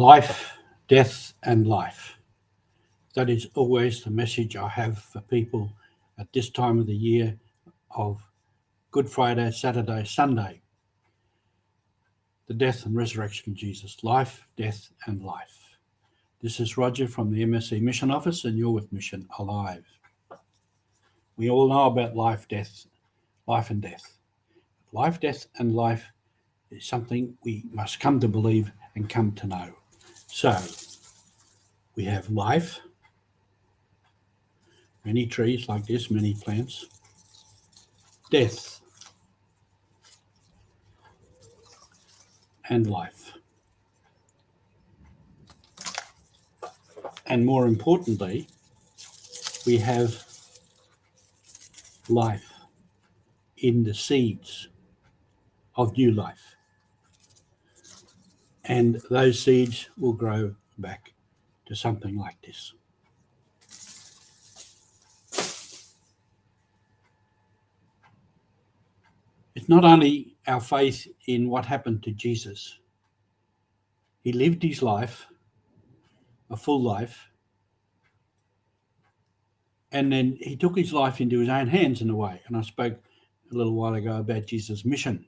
Life, death, and life. That is always the message I have for people at this time of the year of Good Friday, Saturday, Sunday. The death and resurrection of Jesus. Life, death, and life. This is Roger from the MSC Mission Office, and you're with Mission Alive. We all know about life and death. Life, death, and life is something we must come to believe and come to know. So, we have life, many trees like this, many plants. Death and life. And more importantly, we have life in the seeds of new life. And those seeds will grow back to something like this. It's not only our faith in what happened to Jesus. He lived his life, a full life, and then he took his life into his own hands in a way. And I spoke a little while ago about Jesus' mission.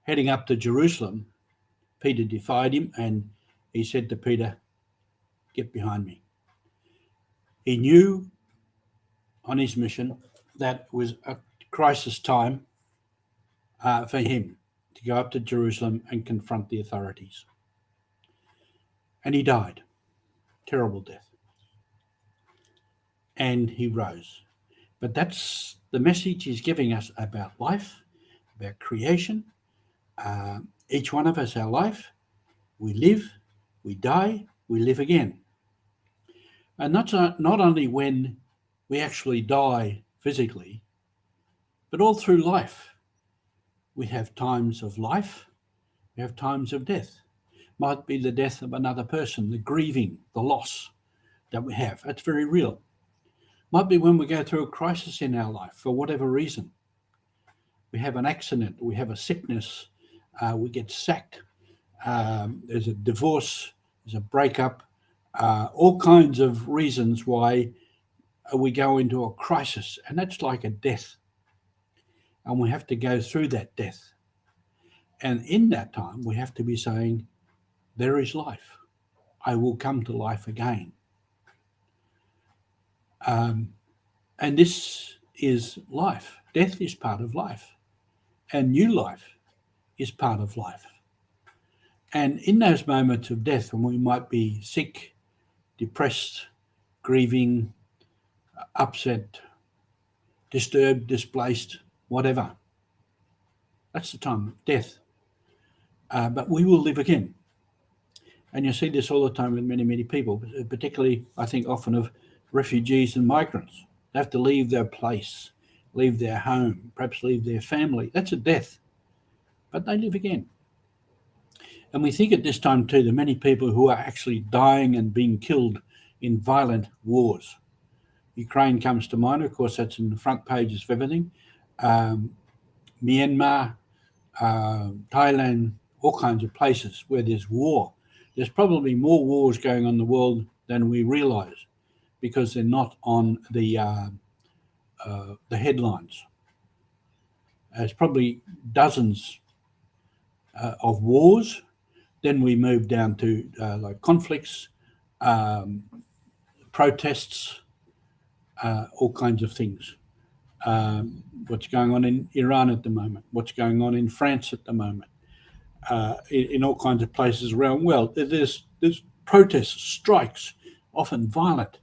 Heading up to Jerusalem, Peter defied him and he said to Peter, "Get behind me." He knew on his mission that was a crisis time for him to go up to Jerusalem and confront the authorities. And he died. Terrible death. And he rose. But that's the message he's giving us about life, about creation. Each one of us, our life, we live, we die, we live again. And that's not only when we actually die physically, but all through life. We have times of life, we have times of death. Might be the death of another person, the grieving, the loss that we have. That's very real. Might be when we go through a crisis in our life for whatever reason. We have an accident, we have a sickness, we get sacked, there's a divorce, there's a breakup, all kinds of reasons why we go into a crisis, and that's like a death. And we have to go through that death. And in that time, we have to be saying, there is life. I will come to life again. And this is life. Death is part of life. And new life is part of life. And in those moments of death, when we might be sick, depressed, grieving, upset, disturbed, displaced, whatever, that's the time of death. But we will live again. And you see this all the time with many, many people, particularly, I think, often of refugees and migrants. They have to leave their place, leave their home, perhaps leave their family. That's a death. But they live again. And we think at this time, too, the many people who are actually dying and being killed in violent wars. Ukraine comes to mind, of course, that's in the front pages of everything. Myanmar, Thailand, all kinds of places where there's war. There's probably more wars going on in the world than we realize because they're not on the headlines. There's probably dozens of wars. Then we move down to like conflicts, protests, all kinds of things. What's going on in Iran at the moment, what's going on in France at the moment, in all kinds of places around the world. There's protests, strikes, often violent.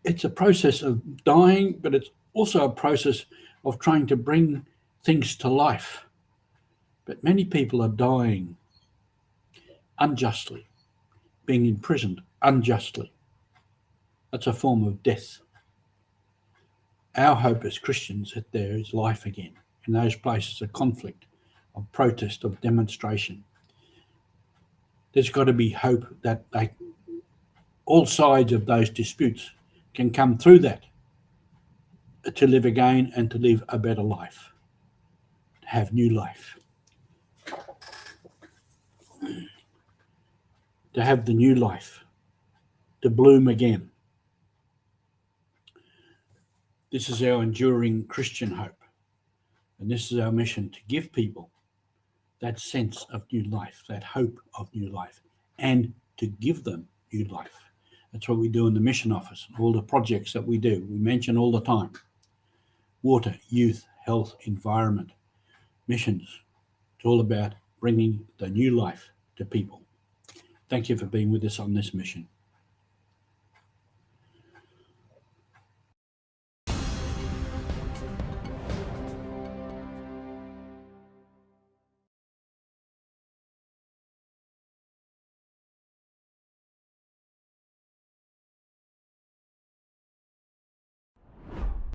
It's a process of dying, but it's also a process of trying to bring things to life. But many people are dying unjustly, being imprisoned unjustly. That's a form of death. Our hope as Christians that there is life again in those places of conflict, of protest, of demonstration. There's got to be hope that all sides of those disputes can come through that to live again and to live a better life, to have new life. to have the new life, to bloom again. This is our enduring Christian hope. And this is our mission, to give people that sense of new life, that hope of new life, and to give them new life. That's what we do in the mission office, all the projects that we do. We mention all the time: water, youth, health, environment, missions. It's all about bringing the new life to people. Thank you for being with us on this mission.